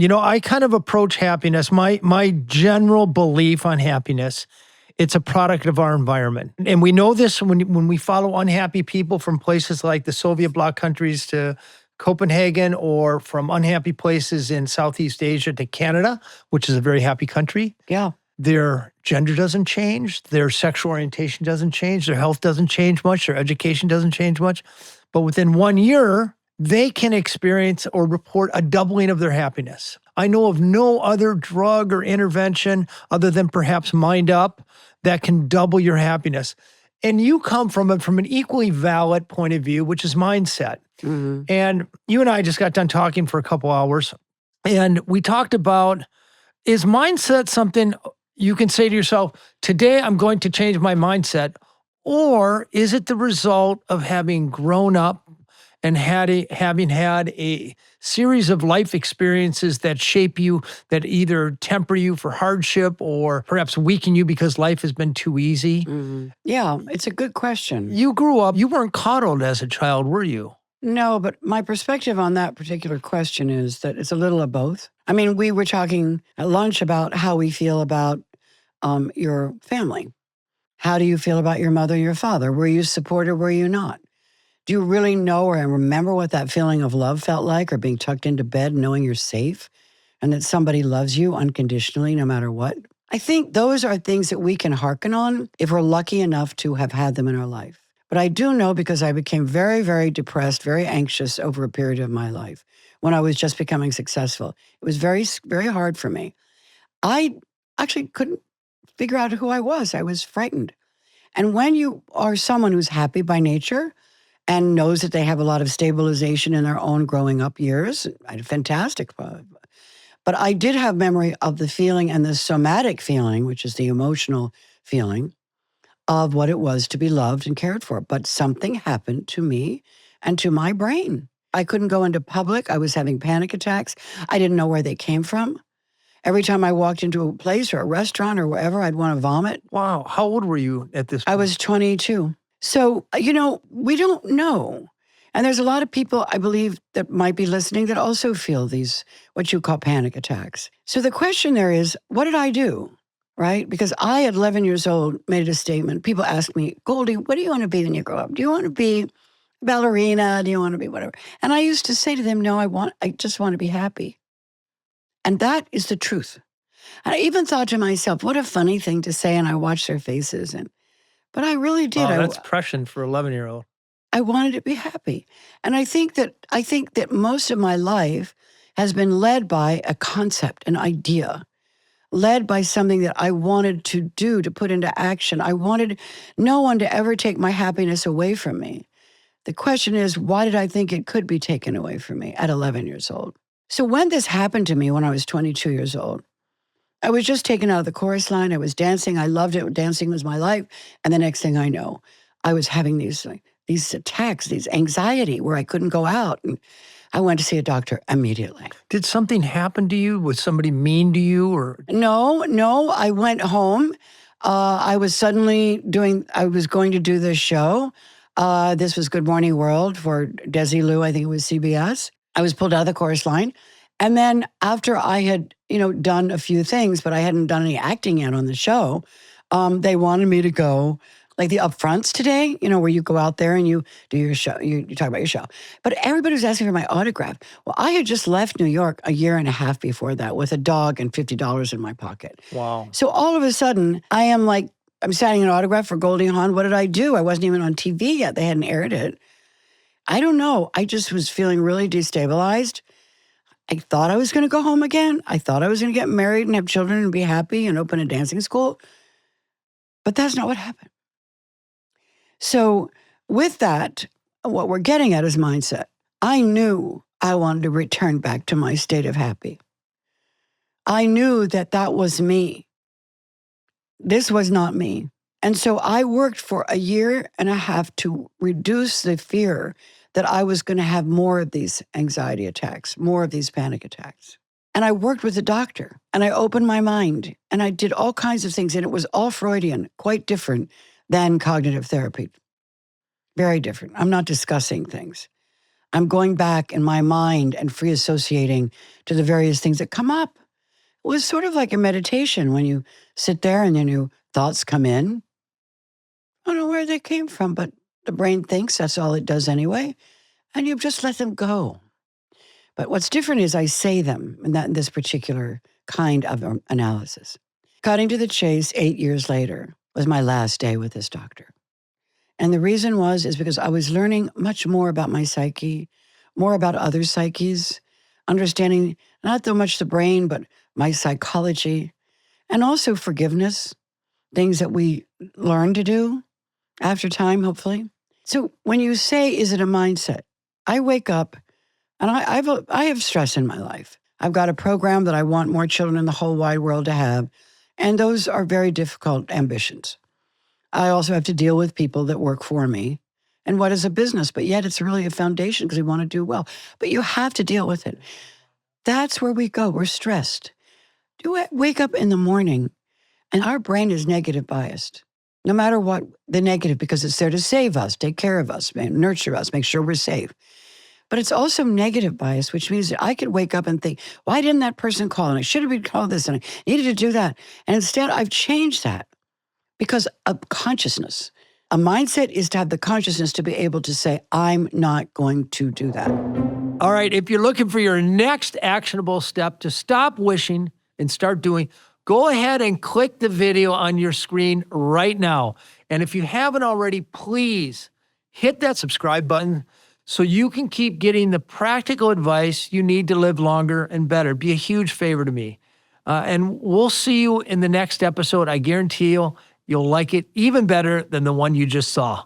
I kind of approach happiness. My general belief on happiness, it's a product of our environment. And we know this when we follow unhappy people from places like the Soviet bloc countries to Copenhagen, or from unhappy places in Southeast Asia to Canada, which is a very happy country. Yeah. Their gender doesn't change, their sexual orientation doesn't change, their health doesn't change much, their education doesn't change much. But within 1 year, they can experience or report a doubling of their happiness. I know of no other drug or intervention other than perhaps Mind Up that can double your happiness. And you come from an equally valid point of view, which is mindset. Mm-hmm. And you and I just got done talking for a couple hours, and we talked about, is mindset something you can say to yourself, today I'm going to change my mindset, or is it the result of having grown up and having had a series of life experiences that shape you, that either temper you for hardship or perhaps weaken you because life has been too easy? Mm-hmm. Yeah, it's a good question. You grew up, you weren't coddled as a child, were you? No, but my perspective on that particular question is that it's a little of both. I mean, we were talking at lunch about how we feel about your family. How do you feel about your mother and your father? Were you supported? Were you not? Do you really know or remember what that feeling of love felt like, or being tucked into bed knowing you're safe and that somebody loves you unconditionally no matter what? I think those are things that we can hearken on if we're lucky enough to have had them in our life. But I do know, because I became very, very depressed, very anxious over a period of my life when I was just becoming successful. It was very, very hard for me. I actually couldn't figure out who I was. I was frightened. And when you are someone who's happy by nature and knows that they have a lot of stabilization in their own growing up years, I had a fantastic. But I did have memory of the feeling, and the somatic feeling, which is the emotional feeling, of what it was to be loved and cared for. But something happened to me and to my brain. I couldn't go into public. I was having panic attacks. I didn't know where they came from. Every time I walked into a place or a restaurant or wherever, I'd want to vomit. Wow. How old were you at this point? I was 22. So, we don't know. And there's a lot of people, I believe, that might be listening that also feel these, what you call panic attacks. So the question there is, what did I do? Right? Because I, at 11 years old, made a statement. People ask me, Goldie, what do you want to be when you grow up? Do you want to be a ballerina? Do you want to be whatever? And I used to say to them, no, I just want to be happy. And that is the truth. And I even thought to myself, what a funny thing to say. And I watched their faces. But I really did. Wow, that's prescient for an 11-year-old. I wanted to be happy. And I think that most of my life has been led by a concept, an idea, led by something that I wanted to do, to put into action. I wanted no one to ever take my happiness away from me. The question is, why did I think it could be taken away from me at 11 years old? So when this happened to me when I was 22 years old, I was just taken out of the chorus line. I was dancing. I loved it. Dancing was my life. And the next thing I know, I was having these attacks, these anxiety where I couldn't go out. And I went to see a doctor immediately. Did something happen to you? Was somebody mean to you? Or No. I went home. I was going to do this show. This was Good Morning World for Desilu. I think it was CBS. I was pulled out of the chorus line. And then after I had, done a few things, but I hadn't done any acting yet on the show, they wanted me to go, like the upfronts today, where you go out there and you do your show, you talk about your show. But everybody was asking for my autograph. Well, I had just left New York a year and a half before that with a dog and $50 in my pocket. Wow. So all of a sudden, I'm signing an autograph for Goldie Hawn. What did I do? I wasn't even on TV yet. They hadn't aired it. I don't know. I just was feeling really destabilized. I thought I was going to go home again. I thought I was going to get married and have children and be happy and open a dancing school. But that's not what happened. So with that, what we're getting at is mindset. I knew I wanted to return back to my state of happy. I knew that was me. This was not me. And so I worked for a year and a half to reduce the fear that I was going to have more of these anxiety attacks, more of these panic attacks. And I worked with a doctor, and I opened my mind, and I did all kinds of things, and it was all Freudian, quite different than cognitive therapy. Very different. I'm not discussing things. I'm going back in my mind and free associating to the various things that come up. It was sort of like a meditation when you sit there and then your thoughts come in. I don't know where they came from, but the brain thinks that's all it does anyway. And you just let them go. But what's different is I say them in this particular kind of analysis. Cutting to the chase, 8 years later was my last day with this doctor. And the reason is because I was learning much more about my psyche, more about other psyches, understanding not so much the brain, but my psychology, and also forgiveness, things that we learn to do after time, hopefully. So when you say, is it a mindset? I wake up and I have stress in my life. I've got a program that I want more children in the whole wide world to have. And those are very difficult ambitions. I also have to deal with people that work for me. And what is a business? But yet it's really a foundation because we want to do well. But you have to deal with it. That's where we go. We're stressed. You wake up in the morning and our brain is negative biased. No matter what the negative, because it's there to save us, take care of us, nurture us, make sure we're safe. But it's also negative bias, which means that I could wake up and think, why didn't that person call? And I should have been called this and I needed to do that. And instead I've changed that because of consciousness. A mindset is to have the consciousness to be able to say, I'm not going to do that. All right, if you're looking for your next actionable step to stop wishing and start doing, go ahead and click the video on your screen right now. And if you haven't already, please hit that subscribe button so you can keep getting the practical advice you need to live longer and better. Be a huge favor to me. And we'll see you in the next episode. I guarantee you'll like it even better than the one you just saw.